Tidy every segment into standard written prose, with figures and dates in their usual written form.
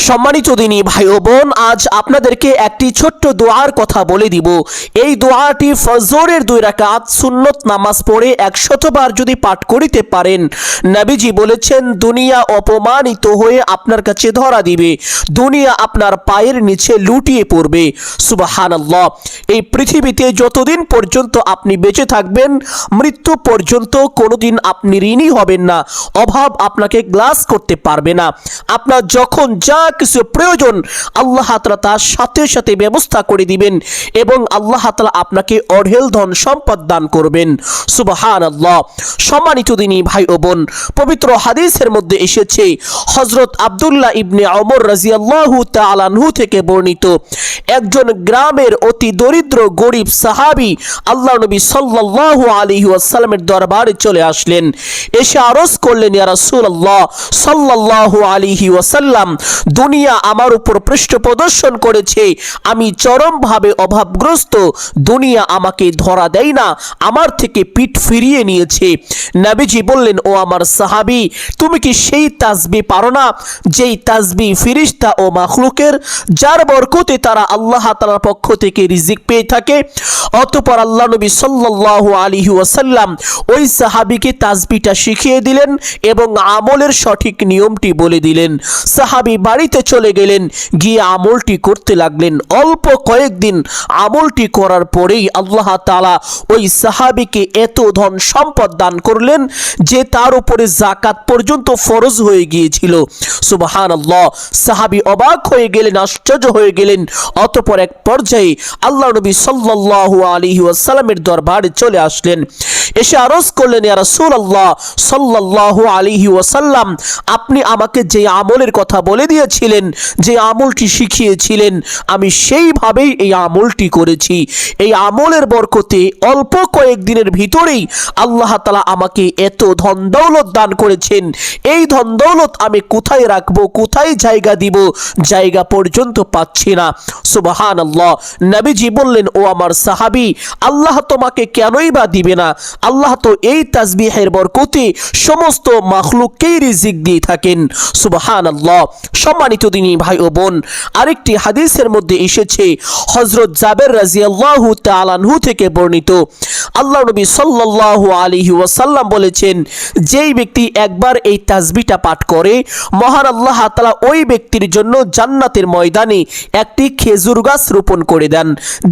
সম্মানিত দিনী ভাই ও বোন, আজ আপনাদেরকে একটি ছোট্ট দোয়ার কথা বলে দিব। এই দোয়াটি ফজরের 2 রাকাত সুন্নত নামাজ পড়ে 100 বার যদি পাঠ করিতে পারেন, নবীজি বলেছেন দুনিয়া অপমানিত হয়ে আপনার কাছে ধরা দিবে, দুনিয়া আপনার পায়ের নিচে লুটিয়ে পড়বে। সুবহানাল্লাহ। এই পৃথিবীতে যতদিন পর্যন্ত আপনি বেঁচে থাকবেন, মৃত্যু পর্যন্ত কোনোদিন আপনি ঋণী হবেন না, অভাব আপনাকে গ্লাস করতে পারবে না। আপনার যখন যা কিছু প্রয়োজন আল্লাহ তাআলা তার সাথে সাথে ব্যবস্থা করে দিবেন এবং আল্লাহ তাআলা আপনাকে অঢেল ধন সম্পদ দান করবেন। সুবহানাল্লাহ। সম্মানিত দিনী ভাই ও বোন, পবিত্র হাদিসের মধ্যে এসেছে, হযরত আব্দুল্লাহ ইবনে ওমর রাদিয়াল্লাহু তাআলা আনহু থেকে বর্ণিত, একজন গ্রামের অতি দরিদ্র গরিব সাহাবী আল্লাহর নবী সাল্লাল্লাহু আলাইহি ওয়াসাল্লামের দরবারে চলে আসলেন। এসে আরজ করলেন, ইয়া রাসূলুল্লাহ সাল্লাল্লাহু আলাইহি ওয়াসাল্লাম, দুনিয়া আমার উপর পৃষ্ঠ প্রদর্শন করেছে, আমি চরমভাবে অভাবগ্রস্ত, দুনিয়া আমাকে ধরা দেয় না, আমার থেকে পিঠ ফিরিয়ে নিয়েছে। নবীজি বললেন, ও আমার সাহাবী, তুমি কি সেই তাসবিহ পারো না যেই তাসবিহ ফেরেশতা ও মাখলুকের, যার বরকতে তারা আল্লাহ তাআলার পক্ষ থেকে রিজিক পেয়ে থাকে? অতঃপর আল্লাহ নবী সাল্লাল্লাহু আলাইহি ওয়াসাল্লাম ওই সাহাবীকে তাসবিহটা শিখিয়ে দিলেন এবং আমলের সঠিক নিয়মটি বলে দিলেন। সাহাবী বাড়িতে চলে গেলেন, গিয়ে আমলটি করতে লাগলেন। অল্প কয়েকদিন আমলটি করার পরেই আল্লাহ তাআলা ওই সাহাবীকে এত ধন সম্পদ দান করলেন যে তার উপরে যাকাত পর্যন্ত ফরজ হয়ে গিয়েছিল। সুবহানাল্লাহ। সাহাবী অবাক হয়ে গেলেন, আশ্চর্য হয়ে গেলেন। অতঃপর এক পর্যায়ে আল্লাহ নবী সাল্লাল্লাহু আলাইহি ওয়াসাল্লামের দরবারে চলে আসলেন। এসে আরজ করলেন, ইয়া রাসূলুল্লাহ সাল্লাল্লাহু আলাইহি ওয়াসাল্লাম, আপনি আমাকে যে আমলের কথা বলে দিয়েছিলেন, যে আমলটি শিখিয়েছিলেন, আমি সেইভাবেই এই আমলটি করেছি। এই আমলের বরকতে অল্প কয়েকদিনের ভিতরেই আল্লাহ তাআলা আমাকে এত ধন দৌলত দান করেছেন। এই ধন দৌলত আমি কোথায় রাখবো, কোথায় জায়গা দিব, জায়গা পর্যন্ত পাচ্ছি না। সুবহানাল্লাহ। নবীজি বললেন, ও আমার সাহাবী, আল্লাহ তোমাকে কেনই বা দিবে না? আল্লাহ তো এই তাসবিহের বরকতে সমস্ত মাখলুককেই রিজিক দিয়ে থাকেন। সুবহানাল্লাহ। সম্মানিত দিনী ভাই ও বোন, আরেকটি হাদিসের মধ্যে এসেছে, হযরত জাবের রাদিয়াল্লাহু তাআলা আনহু থেকে বর্ণিত, আল্লাহ নবী সাল্লাল্লাহু আলাইহি ওয়াসাল্লাম বলেছেন, যেই ব্যক্তি একবার এই তাসবিহটা পাঠ করে, মহান আল্লাহ তাআলা ওই ব্যক্তির জন্য জান্নাতের ময়দানে একটি খেজুর গাছ রোপণ করে দেন।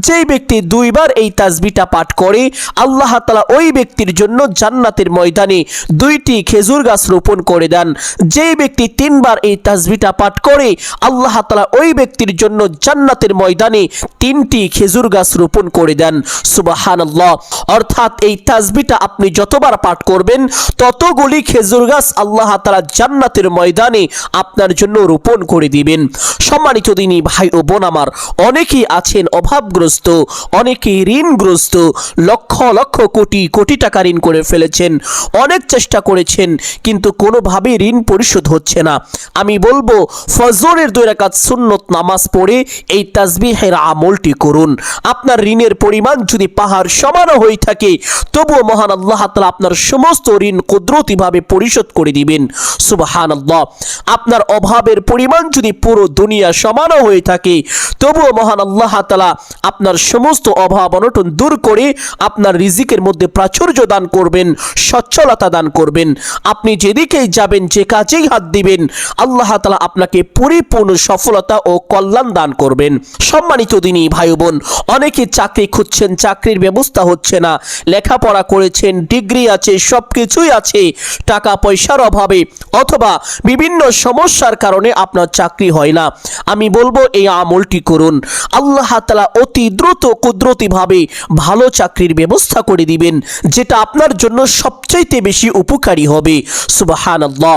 যেই ব্যক্তি 2 বার এই তাসবিহটা পাঠ করে, আল্লাহ তাআলা ওই ব্যক্তির জন্য জান্নাতের ময়দানে 2টি খেজুর গাছ রোপণ করে দেন। যেই ব্যক্তি 3 বার এই তাসবিহটা পাঠ করে, আল্লাহ তাআলা ওই ব্যক্তির জন্য জান্নাতের ময়দানে 3টি খেজুর গাছ রোপণ করে দেন। সুবহানাল্লাহ। অর্থাৎ এই তাসবিহটা আপনি যতবার পাঠ করবেন, ততগুলি খেজুর গাছ আল্লাহ তাআলা জান্নাতের ময়দানে আপনার জন্য রোপণ করে দিবেন। সম্মানিত দিনী ভাই ও বোন আমার, অনেকেই আছেন অভাবগ্রস্ত, অনেকেই ঋণগ্রস্ত, লক্ষ লক্ষ কোটি কোটি টাকা ঋণ করে ফেলেছেন, অনেক চেষ্টা করেছেন কিন্তু কোনোভাবেই ঋণ পরিশোধ হচ্ছে না। আমি বলবো, ফজরের 2 রাকাত সুন্নত নামাজ পড়ে এই তাসবিহের আমলটি করুন। আপনার ঋণের পরিমাণ যদি পাহাড় সমানও হয়ে থাকে, তবুও মহান আল্লাহ তাআলা আপনার সমস্ত ঋণ কুদরতিভাবে পরিশোধ করে দিবেন। সুবহানাল্লাহ। আপনার অভাবের পরিমাণ যদি পুরো দুনিয়া সমানও হয়ে থাকে, তবুও মহান আল্লাহ তাআলা আপনার সমস্ত অভাব অনটন দূর করে আপনার রিজিকের মধ্যে প্রাচুর্য দান করবেন, সচ্ছলতা দান করবেন। আপনি যেদিকেই যাবেন, যে কাজেই হাত দিবেন, আল্লাহ তাআলা আপনাকে পরিপূর্ণ সফলতা ও কল্যাণ দান করবেন। সম্মানিত দিনী ভাই বোন, অনেকে চাকরি খুঁজছেন, চাকরির ব্যবস্থা হচ্ছে না, লেখাপড়া করেছেন, ডিগ্রি আছে, সব কিছুই আছে, টাকা পয়সার অভাবে অথবা বিভিন্ন সমস্যার কারণে আপনার চাকরি হয় না। আমি বলবো, এই আমলটি করুন। আল্লাহ তাআলা অতি দ্রুত কুদরতিভাবে ভালো চাকরির ব্যবস্থা করে দিবেন, যেটা আপনার জন্য সবচাইতে বেশি উপকারী হবে। সুবহানাল্লাহ।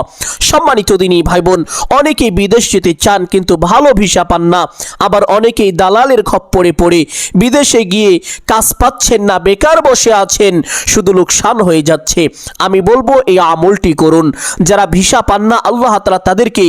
সম্মানিত দিনী ভাই বোন, অনেকেই বিদেশ যেতে চান কিন্তু ভালো ভিসা পান না, আবার অনেকেই দালালের খপ্পরে পড়ে বিদেশে গিয়ে কাজ পাচ্ছেন না, বেকার বসে আছেন, শুধু লোকসান হয়ে যাচ্ছে। আমি বলবো, এই আমলটি করুন। যারা ভিসা পান না, আল্লাহ তাআলা তাদেরকে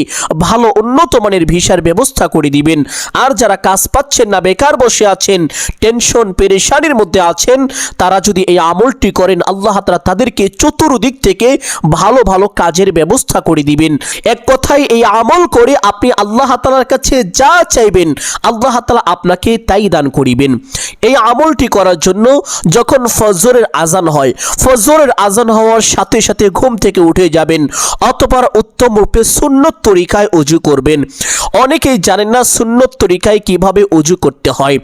ভালো উন্নত মানের ভিসার ব্যবস্থা করে দিবেন। আর যারা কাজ পাচ্ছেন না, বেকার বসে আছেন, টেনশন পেরেশানির মধ্যে আছেন, তারা যদি এই আমলটি করেন, আল্লাহ তাআলা তাদেরকে চতুর্দিক থেকে ভালো ভালো কাজের ব্যবস্থা করে দিবেন। এক কথায় এই আমল করে আপনি আল্লাহ তাআলার কাছে যা চাইবেন আল্লাহ তাআলা আপনাকে তাই দান করিবেন। এই আমলটি করার জন্য যখন ফজরের আজান হয়, ফজরের আজান হওয়ার সাথে সাথে ঘুম থেকে উঠে যাবেন, অতঃপর উত্তম রূপে সুন্নত তরিকায় ওযু করবেন। অনেকেই জানেন না সুন্নত তরিকায় কিভাবে ওযু করতে হয়।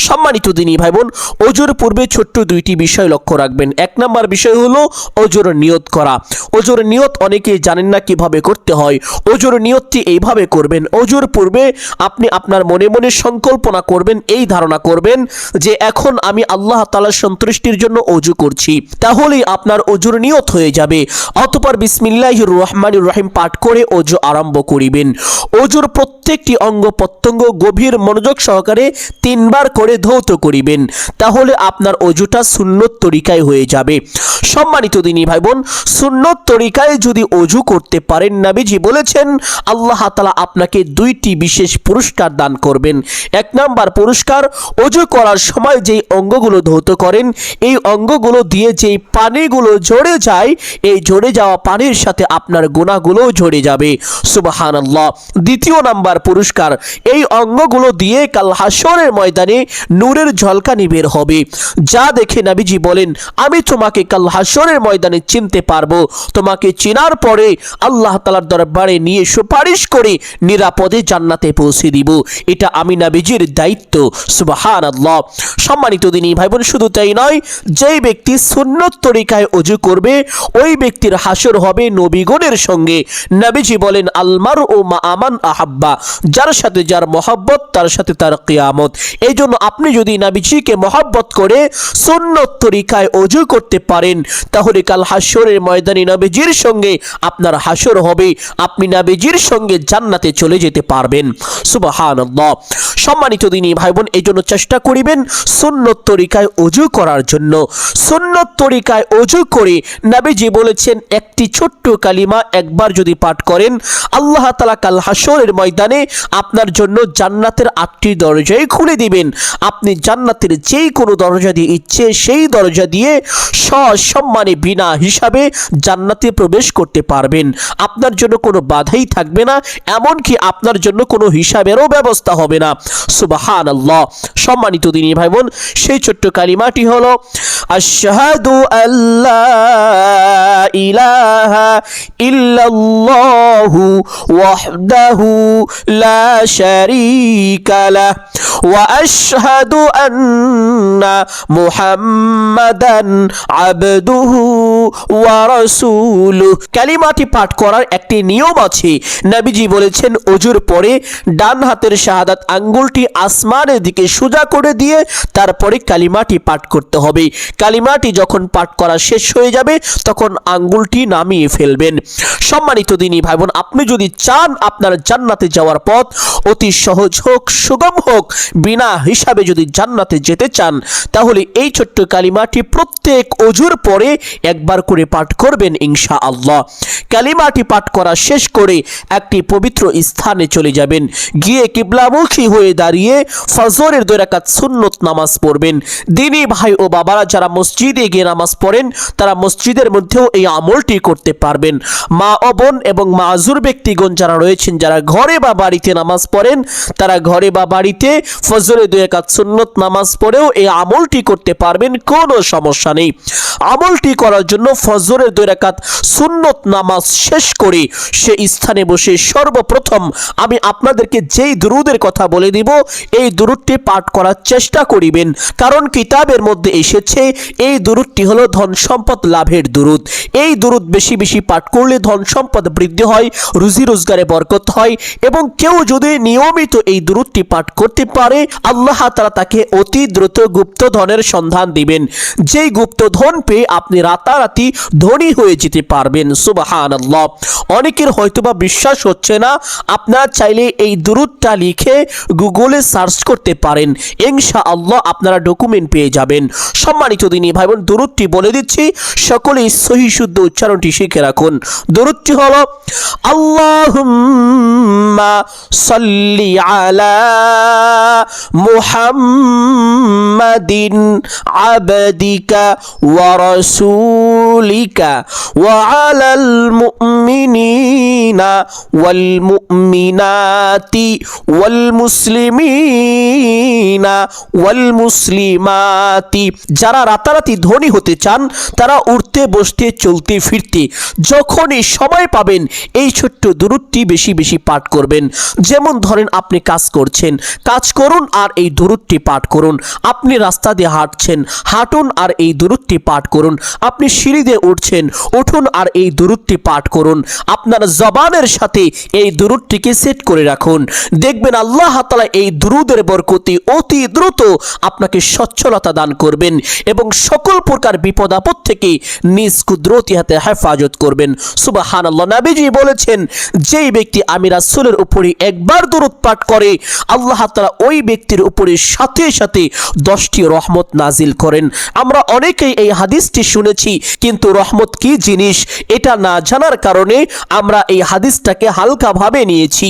সম্মানিত দিনী ভাই বোন, ওযুর পূর্বে ছোট্ট দুইটি বিষয় লক্ষ্য রাখবেন। এক নম্বর বিষয় হলো ওযুর নিয়ত করা। ওযুর নিয়ত অনেকেই জানেন না কিভাবে করতে হয়। ওযুর নিয়তটি এইভাবে করবেন, ওযুর পূর্বে আপনি আপনার মনে মনে সংকল্পনা করবেন, এই ধারণা করবেন যে এখন আমি আল্লাহ তাআলার সন্তুষ্টির জন্য ওযু করছি, তাহলেই আপনার ওযুর নিয়ত হয়ে যাবে। অতঃপর বিসমিল্লাহির রহমানির রহিম পাঠ করে ওযু আরম্ভ করিবেন। ওযুর প্রত্যেকটি অঙ্গ প্রত্যঙ্গ গভীর মনোযোগ সহকারে 3 বার করে ধৌত করিবেন, তাহলে আপনার ওযুটা সুন্নত তরিকায় হয়ে যাবে। সম্মানিত দিনী ভাই বোন, সুন্নত তরিকায় যদি ওযু করতে পারেন, নবীজি বলেছেন আল্লাহ তাআলা আপনাকে 2টি বিশেষ পুরস্কার দান করবেন। 1 নাম্বার পুরস্কার, ওযু করার সময় যেই অঙ্গগুলো ধৌত করেন এই অঙ্গগুলো দিয়ে যেই পানিগুলো ঝরে যায়, এই ঝরে যাওয়া পানির সাথে আপনার গুনাহগুলো ঝরে যাবে। সুবহানাল্লাহ। 2য় নাম্বার পুরস্কার, এই অঙ্গগুলো দিয়ে কাল হাসরের ময়দানে নূরের ঝলকানি বের হবে, যা দেখে নবীজি বলেন আমি তোমাকে কাল হাসরের ময়দানে চিনতে পারবো। তোমাকে চেনার পরে আল্লাহ তাআলার দরবারে নিয়ে সুপারিশ করে নিরাপদে জান্নাতে পৌঁছে দিব। এটা আমি নবীজির দায়িত্ব। সুবহানাল্লাহ। সম্মানিত দিনী ভাই বোন, শুধু তাই নয়, যেই ব্যক্তি সুন্নত তরিকায় ওযু করবে ওই ব্যক্তির হাসর হবে নবীগণের সঙ্গে। নবীজি বলেন আলমারউ মা আমান আহাব্বা, যার সাথে যার মহব্বত তার সাথে তার কিয়ামত। এই জন্য আপনি যদি নবীজিকে মহব্বত করে সুন্নত তরিকায় ওযু করতে পারেন, তাহলে কাল হাসরের ময়দানে নবীজির সঙ্গে আপনার হাসর হবে, আপনি নবীজির সঙ্গে জান্নাতে চলে যেতে পারবেন। সুবহানাল্লাহ। সম্মানিত দিনী ভাই বোন, এই জন্য চেষ্টা করিবেন সুন্নত তরিকায় ওযু করার জন্য। সুন্নত তরিকায় ওযু করে নবীজি বলেছেন একটি ছোট্ট কালিমা একবার যদি পাঠ করেন, আল্লাহ তাআলা কাল হাসরের ময়দানে আপনার জন্য জান্নাতের 8টি দরজাই খুলে দিবেন। আপনি জান্নাতের যেই কোনো দরজা দিয়ে ইচ্ছে সেই দরজা দিয়ে সসম্মানে বিনা হিসাবে জান্নাতে প্রবেশ করতে পারবেন। আপনার জন্য কোনো বাধাই থাকবে না, এমনকি আপনার জন্য কোনো হিসাবেরও ব্যবস্থা হবে না। সুবহানাল্লাহ। সম্মানিত দিনী ভাই বোন, সেই ছোট্ট কালিমাটি হলো আশহাদু আল্লা ইলাহা ইল্লাল্লাহু ওয়াহদাহু লা শারীকা লাহ ওয়া আশহাদু আন্না মুহাম্মাদান আবদুহু ওয়া রাসূলুহু। কালিমাটি পাঠ করার একটি নিয়ম আছে। নবীজি বলেছেন ওযুর পরে ডান হাতের শাহাদাত আঙ্গুলটি আসমানের দিকে সোজা করে দিয়ে তারপরে কালিমাটি পাঠ করতে হবে। কালিমাটি যখন পাঠ করা শেষ হয়ে যাবে তখন আঙ্গুলটি নামিয়ে ফেলবেন। সম্মানিত দিনী ভাই বোন, আপনি যদি চান আপনার জান্নাতে যাওয়ার পথ অতি সহজ হোক, সুগম হোক, বিনা হিসাবে যদি জান্নাতে যেতে চান, তাহলে এই ছোট্ট কালিমাটি প্রত্যেক ওযুর পরে একবার করে পাঠ করবেন ইনশাআল্লাহ। কালিমাটি পাঠ করা শেষ করে একটি পবিত্র স্থানে চলে যাবেন, গিয়ে কিবলামুখী হয়ে দাঁড়িয়ে ফজরের 2 রাকাত সুন্নত নামাজ পড়বেন। দিনী ভাই ও বাবারা যারা মসজিদে গিয়ে নামাজ পড়েন তারা মসজিদের মধ্যেও এই আমলটি করতে পারবেন। মা ও বোন এবং মাযুর ব্যক্তিগণ যারা রয়েছেন, যারা ঘরে বা বাড়িতে নামাজ পড়েন, তারা ঘরে বা বাড়িতে ফজরের 2 রাকাত সুন্নত নামাজ পড়েও এই আমলটি করতে পারবেন, কোনো সমস্যা নেই। আমলটি করার জন্য ফজরের 2 রাকাত সুন্নত নামাজ শেষ করে সে স্থানে বসে সর্বপ্রথম আমি আপনাদেরকে যেই দুরুদের কথা বলে দিব এই দুরুদটি পাঠ করার চেষ্টা করিবেন, কারণ কিতাবের মধ্যে এসেছে এই দুরুদটি হলো ধন সম্পদ লাভের দুরুদ। এই দুরুদ বেশি বেশি পাঠ করলে ধন সম্পদ বৃদ্ধি হয়, রুজি রোজগারে বরকত হয়, এবং কেউ যদি নিয়মিত এই দুরুদটি পাঠ করতে পারে আল্লাহ তাআলা তাকে অতি দ্রুত গুপ্ত ধনের সন্ধান দিবেন, যেই গুপ্ত ধন পেয়ে আপনি রাতারাতি ধনী হয়ে যেতে পারবেন। সুবহানাল্লাহ। অনেকের হয়তোবা বিশ্বাস হচ্ছে না, আপনারা চাইলে এই দুরুদটা লিখে গুগলে সার্চ করতে পারেন, ইনশাআল্লাহ আপনারা ডকুমেন্ট পেয়ে যাবেন। সম্মানিত দিনী ভাই বোন, দুরুদটি বলে দিচ্ছি, সকলেই সহিহ শুদ্ধ উচ্চারণটি শিখে রাখুন। দুরুদটি হলো আল্লাহুম্মা সাল্লি আলা মুহাম্মাদিন আবদিকা ওয়া রাসূলিকা ওয়া আলাল মুমিনিনা ওয়াল মুমিনাতি ওয়াল মুসলিমিনা ওয়াল মুসলিমাতি। যারা রাতারাতি ধনী হতে চান, তারা উঠতে বসতে চলতে ফিরতে যখনই সময় পাবেন এই ছোট্ট দুরূদটি বেশি বেশি পাঠ করবেন। যেমন ধরেন আপনি কাজ করছেন, কাজ করুন আর এই দুরূদটি পাঠ করুন। আপনি রাস্তা দিয়ে হাঁটছেন, হাঁটুন আর এই দুরূদটি পাঠ করুন। আপনি সিঁড়ি দিয়ে উঠছেন, উঠুন আর এই দুরূদটি পাঠ করুন। আপনার জবানের সাথে এই দুরূদটিকে সেট করে রাখুন। দেখবেন আল্লাহ তাআলা এই দুরূদের বরকতে অতি দ্রুত আপনাকে সচ্ছলতা দান করবেন এবং সকল প্রকার বিপদ আপদ থেকে নিজ কুদরতি হাতে হেফাজত করবেন। সুবহানাল্লাহ। নবীজি বলেছেন, যেই ব্যক্তি আমি রাসূলের উপরে একবার দুরূদ পাঠ করে, আল্লাহ তাআলা ওই ব্যক্তির উপরে সাথে সাথে 10টি রহমত নাজিল করেন। আমরা অনেকেই এই হাদিসটি শুনেছি, কিন্তু রহমত কি জিনিস এটা না জানার কারণে আমরা এই হাদিসটাকে হালকাভাবে নিয়েছি।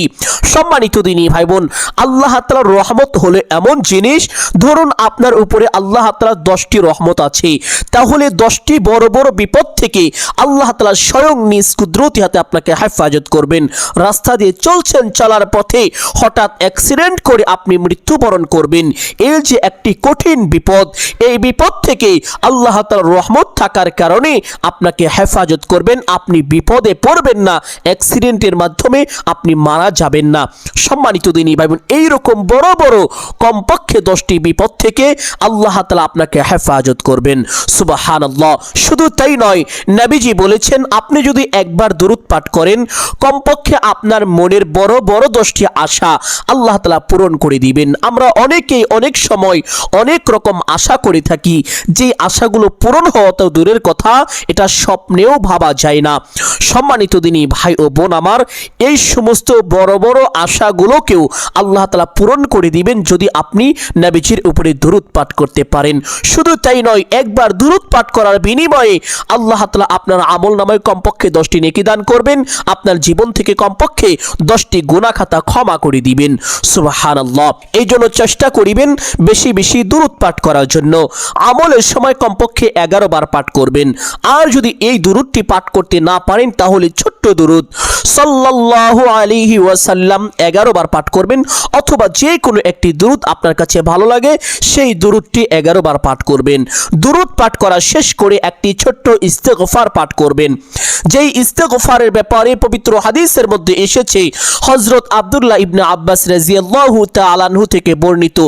সম্মানিত দিনী ভাই বোন, আল্লাহ তাআলার রহমত হলো এমন জিনিস, ধরুন আপনার উপরে আল্লাহ তাআলার 10টি রহমত আছে, তাহলে 10টি বড় বড় বিপদ থেকে আল্লাহ তাআলা স্বয়ং নিজ কুদরতি হাতে আপনাকে হেফাজত করবেন। রাস্তা দিয়ে চলছেন, চলার পথে হঠাৎ অ্যাক্সিডেন্ট করে আপনি মৃত্যুবরণ করবেন, এই যে একটি কঠিন বিপদ, এই বিপদ থেকে আল্লাহ তাআলার রহমত থাকার কারণে আপনাকে হেফাজত করবেন। আপনি বিপদে পড়বেন না, অ্যাক্সিডেন্টের মাধ্যমে আপনি মারা যাবেন না। সম্মানিত দিনী ভাই বোন, এইরকম বড় বড় কমপক্ষে 10টি বিপদ থেকে আল্লাহ তাআলা আপনাকে হেফাজত করবেন। সুবহানাল্লাহ। শুধু তাই নয়, নবীজি বলেছেন, আপনি যদি একবার দুরূদ পাঠ করেন, কমপক্ষে আপনার মনের বড় বড় 10টি আশা আল্লাহ তাআলা পূরণ করে দিবেন। আমরা অনেকেই অনেক সময় অনেক রকম আশা করে থাকি, যে আশাগুলো পূরণ হওয়া তো দূরের কথা, এটা স্বপ্নেও ভাবা যায় না। সম্মানিত দিনী ভাই ও বোন আমার, এই সমস্ত বড় বড় আশাগুলোকেও আল্লাহ তাআলা পূরণ করে দিবেন যদি আপনি নবীজির উপরে দুরূদ পাঠ করতে পারেন। শুধু তাই নয়, একবার দুরূদ পাঠ করার বিনিময়ে আল্লাহ তাআলা আপনার আমলনামায় কমপক্ষে 10টি নেকি দান করবেন, আপনার জীবন থেকে কমপক্ষে 10টি গুনাহ খাতা ক্ষমা করে দিবেন। সুবহানাল্লাহ। এই জন্য চেষ্টা করিবেন বেশি বেশি দুরূদ পাঠ করার জন্য। আমলের সময় কমপক্ষে 11 বার পাঠ করবেন। আর যদি এই দুরূদটি পাঠ করতে না পারেন, তাহলে ছোট্ট দুরূদ সাল্লাল্লাহু আলাইহি ওয়াসাল্লাম 11 বার পাঠ করবেন, অথবা যে কোনো একটি দুরূদ আপনার কাছে ভালো লাগে সেই দুরূদটি 11 বার পাঠ করবেন। দুরূদ পাঠ করা শেষ করে একটি ছোট্ট ইস্তেগফার পাঠ করবেন। যেই ইস্তেগফারের ব্যাপারে পবিত্র হাদিসের মধ্যে এসেছে, হযরত আব্দুল্লাহ ইবনে আব্বাস রাদিয়াল্লাহু তাআলা আনহু থেকে বর্ণিত,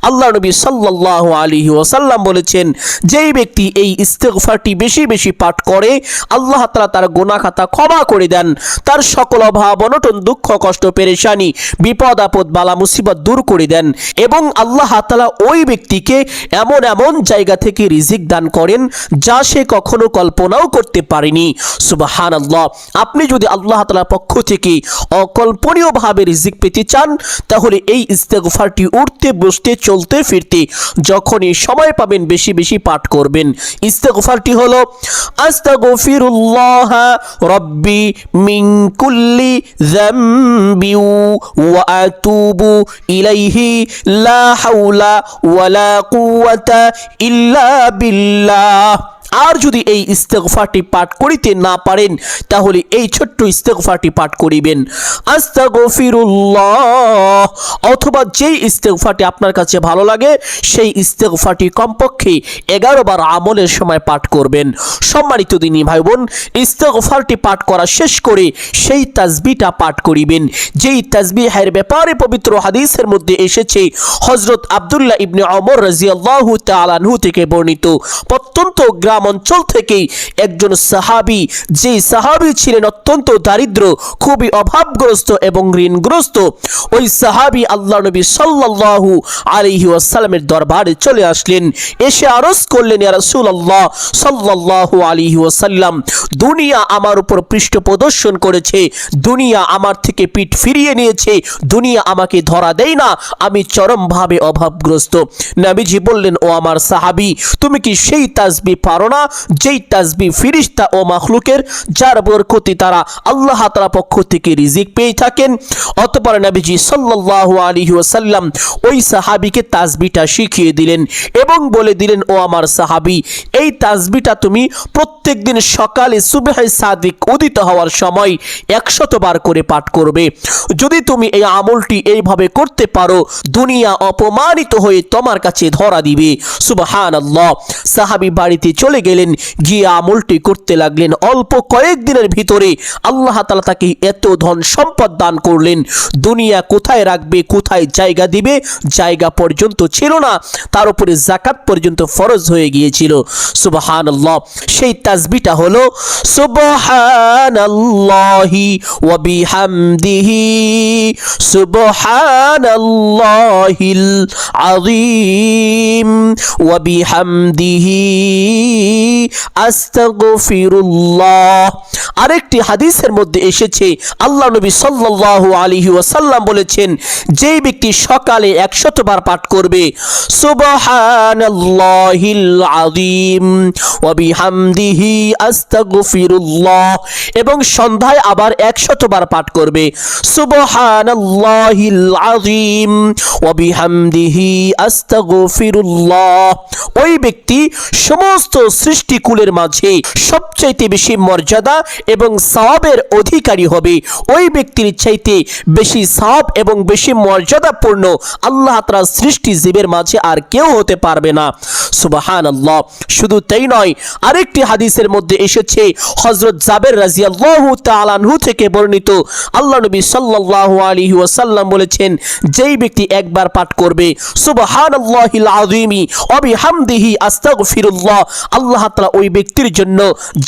আল্লাহ নবী সাল্লাল্লাহু আলাইহি ওয়াসাল্লাম বলেছেন, যেই ব্যক্তি এই ইস্তেগফারটি বেশি বেশি পাঠ করে, আল্লাহ তাআলা তার গুনাহ খাতা ক্ষমা করে দেন, তার সকল অভাব অনটন দুঃখ কষ্ট পেরেশানি বিপদ আপদ বালা মুসিবত দূর করে দেন, এবং আল্লাহ তাআলা ওই ব্যক্তিকে এমন এমন জায়গা থেকে রিজিক দান করেন যা সে কখনো কল্পনাও করতে পারেনি। সুবহানাল্লাহ। আপনি যদি আল্লাহ তাআলার পক্ষ থেকে অকল্পনীয়ভাবে রিজিক পেতে চান, তাহলে এই ইস্তেগফারটি উঠতে বসতে চলতে ফিরতে যখনই সময় পাবেন বেশি বেশি পাঠ করবেন। ইস্তেগফারটি হলো, আস্তাগফিরুল্লাহ রাব্বি মিন কুল্লি যামবি ওয়া আতুবু ইলাইহি লা হাওলা ওয়ালা কুওয়াতা ইল্লা বিল্লাহ। আর যদি এই ইস্তেগফারটি পাঠ করিতে না পারেন, তাহলে এই ছোট্ট ইস্তেগফারটি পাঠ করিবেন, আস্তাগফিরুল্লাহ। অথবা যেই ইস্তেগফারটি আপনার কাছে ভালো লাগে সেই ইস্তেগফারটি কমপক্ষে 11 বার আমলের সময় পাঠ করবেন। সম্মানিত দিনী ভাই বোন, ইস্তেগফারটি পাঠ করা শেষ করে সেই তাসবিহটা পাঠ করিবেন, যেই তাসবিহের ব্যাপারে পবিত্র হাদিসের মধ্যে এসেছে, হযরত আব্দুল্লাহ ইবনে ওমর রাদিয়াল্লাহু তাআলা আনহু থেকে বর্ণিত, প্রত্যন্ত গ্রাম অঞ্চল থেকেই একজন সাহাবী, যে সাহাবী ছিলেন অত্যন্ত দারিদ্র, খুবই অভাবগ্রস্ত এবং ঋণগ্রস্ত, ওই সাহাবী আল্লাহ নবী সাল্লাল্লাহু আলাইহি ওয়াসাল্লামের দরবারে চলে আসলেন। এসে আরজ করলেন, ইয়া রাসূলুল্লাহ সাল্লাল্লাহু আলাইহি ওয়াসাল্লাম, দুনিয়া আমার উপর পৃষ্ঠ প্রদর্শন করেছে, দুনিয়া আমার থেকে পিঠ ফিরিয়ে নিয়েছে, দুনিয়া আমাকে ধরা দেয় না, আমি চরমভাবে অভাবগ্রস্ত। নবীজি বললেন, ও আমার সাহাবী, তুমি কি সেই তাসবিহ পারো পারো না, যেই তাসবিহ ফেরেশতা ও মাখলুকের যার বরকতে তারা আল্লাহ তাআলার পক্ষ থেকে রিজিক পেয়ে থাকেন। অতঃপর নবীজি সাল্লাল্লাহু আলাইহি ওয়াসাল্লাম ওই সাহাবীকে তাসবিহটা শিখিয়ে দিলেন এবং বলে দিলেন, ও আমার সাহাবী, এই তাসবিহটা তুমি প্রত্যেকদিন সকালে সুবহে সাদিক উদিত হওয়ার সময় 100 বার করে পাঠ করবে। যদি তুমি এই আমলটি এইভাবে করতে পারো, দুনিয়া অপমানিত হয়ে তোমার কাছে ধরা দিবে। সুবহানাল্লাহ। সাহাবী বাড়িতে চলে গেলেন, গিয়ে আমলটি করতে লাগলেন। অল্প কয়েকদিনের ভিতরে আল্লাহ তাআলা তাকে এত ধন সম্পদ দান করলেন, দুনিয়া কোথায় রাখবে, কোথায় জায়গা দিবে, জায়গা পর্যন্ত ছিল না, তার উপরে যাকাত পর্যন্ত ফরজ হয়ে গিয়েছিল। সুবহানাল্লাহ। সেই তাসবিহটা হলো সুবহানাল্লাহি ওয়া বিহামদিহি সুবহানাল্লাহিল আযীম ওয়া বিহামদিহি আস্তাগফিরুল্লাহ। আরেকটি হাদিসের মধ্যে এসেছে, আল্লাহ নবী সাল্লাল্লাহু আলাইহি ওয়াসাল্লাম বলেছেন, যেই ব্যক্তি সকালে 100 বার পাঠ করবে সুবহানাল্লাহিল আযীম ওয়া বিহামদিহি আস্তাগফিরুল্লাহ, এবং সন্ধ্যায় আবার 100 বার পাঠ করবে সুবহানাল্লাহিল আযীম ওয়া বিহামদিহি আস্তাগফিরুল্লাহ, ওই ব্যক্তি সমস্ত সৃষ্টিকুলের মাঝে সবচাইতে বেশি মর্যাদা এবং সওয়াবের অধিকারী হবে। ওই ব্যক্তির চাইতে বেশি সওয়াব এবং বেশি মর্যাদাপূর্ণ আল্লাহ তাআলার সৃষ্টি জীবের মাঝে আর কেউ হতে পারবে না। সুবহানাল্লাহ। শুধু তাই নয়, আরেকটি হাদিসের মধ্যে এসেছে, হযরত জাবের রাদিয়াল্লাহু তাআলা আনহু থেকে বর্ণিত, আল্লাহ নবী সাল্লাল্লাহু আলাইহি ওয়াসাল্লাম বলেছেন, যেই ব্যক্তি একবার পাঠ করবে সুবহানাল্লাহিল আযীমি ওয়া বিহামদিহি আস্তাগফিরুল্লাহ, আল্লাহ তাআলা ওই ব্যক্তির জন্য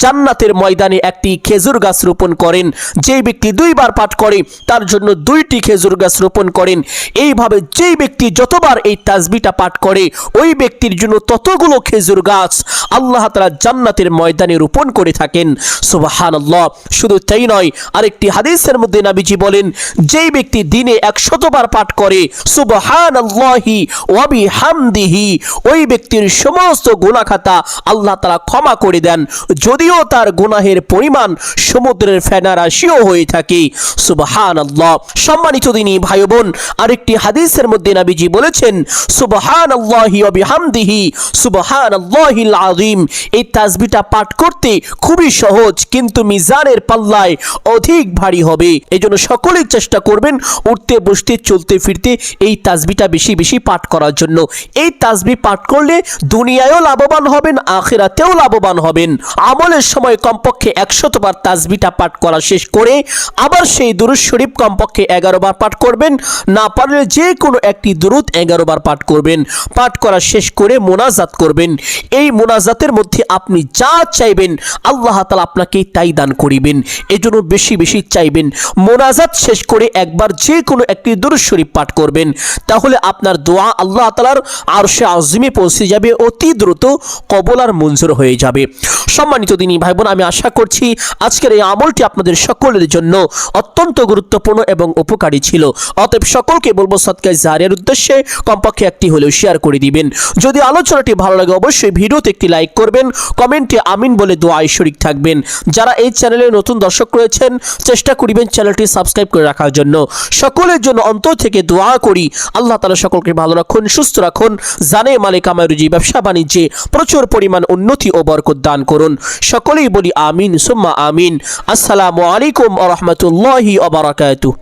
জান্নাতের ময়দানে একটি খেজুর গাছ রোপণ করেন। যেই ব্যক্তি 2 বার পাঠ করে তার জন্য 2টি খেজুর গাছ রোপণ করেন। এইভাবে যেই ব্যক্তি যতবার এই তাসবিহটা পাঠ করে ওই ব্যক্তির জন্য ততগুলো খেজুর গাছ আল্লাহ তাআলা জান্নাতের ময়দানে রোপণ করে থাকেন। সুবহানাল্লাহ। শুধু তাই নয়, আরেকটি হাদিসের মধ্যে নবীজি বলেন, যেই ব্যক্তি দিনে 100 বার পাঠ করে সুবহানাল্লাহি ওয়া বিহামদিহি, ওই ব্যক্তির সমস্ত গুনাহ খাতা আল্লাহ তাআলা ক্ষমা করে দেন, যদিও তার গুনাহের পরিমাণ সমুদ্রের ফেনা রাশিও হয়ে থাকে। সুবহানাল্লাহ। সম্মানিত দিনী ভাই বোন, আরেকটি হাদিসের মধ্যে নবীজি বলেছেন, সুবহানাল্লাহি ওয়া বিহামদিহি সুবহানাল্লাহিল আযীম, এই তাসবিহটা পাঠ করতে খুবই সহজ, কিন্তু মিজানের পাল্লায় অধিক ভারী হবে। এজন্য সকলেই চেষ্টা করবেন উঠতে বসতে চলতে ফিরতে এই তাসবিহটা বেশি বেশি পাঠ করার জন্য। এই তাসবিহ পাঠ করলে দুনিয়ায়ও লাভবান হবেন, আখিরাতেও লাভবান হবেন। আমলের সময় কমপক্ষে 100 বার তাসবিহটা পাঠ করা শেষ করে আবার সেই দুরূদ শরীফ কমপক্ষে 11 বার পাঠ করবেন, না পারলে যে কোনো একটি দুরূদ 11 বার পাঠ করবেন। পাঠ করা শেষ করে মোনাজাত করবেন। এই মোনাজাতের মধ্যে আপনি যা চাইবেন আল্লাহ তাআলা আপনাকে তাই দান করিবেন। এজন্য বেশি বেশি চাইবেন। মোনাজাত শেষ করে একবার যে কোনো একটি দুরূদ শরীফ পাঠ করবেন, তাহলে আপনার দোয়া আল্লাহ তাআলার আরশে আজিমে পৌঁছে যাবে, অতি দ্রুত কবুল আর মঞ্জুর হয়ে যাবে। সম্মানিত দিনী ভাই বোন, আমি আশা করছি আজকের এই আমলটি আপনাদের সকলের জন্য অত্যন্ত গুরুত্বপূর্ণ এবং উপকারী ছিল। অতএব সকলকে বলবো সদকায়ে জারিয়ার উদ্দেশ্যে কমপক্ষে একটি হলেও শেয়ার করে দিবেন। যদি আলোচনাটি ভালো লাগে অবশ্যই ভিডিওতে একটি লাইক করবেন, কমেন্টে আমিন বলে দোয়ায় শরীক থাকবেন। যারা এই চ্যানেলে নতুন দর্শক রয়েছেন চেষ্টা করিবেন চ্যানেলটি সাবস্ক্রাইব করে রাখার জন্য। সকলের জন্য অন্তর থেকে দোয়া করি আল্লাহ তাআলা সকলকে ভালো রাখুন, সুস্থ রাখুন, জানে মালে কামায় রুজি ব্যবসা বাণিজ্যে প্রচুর পরিমাণ উন্নতি ও বরকত দান করুন। সকলেই বলি আমিন সুম্মা আমিন। আসসালামু আলাইকুম ওয়া রাহমাতুল্লাহি ওয়া বারাকাতুহু।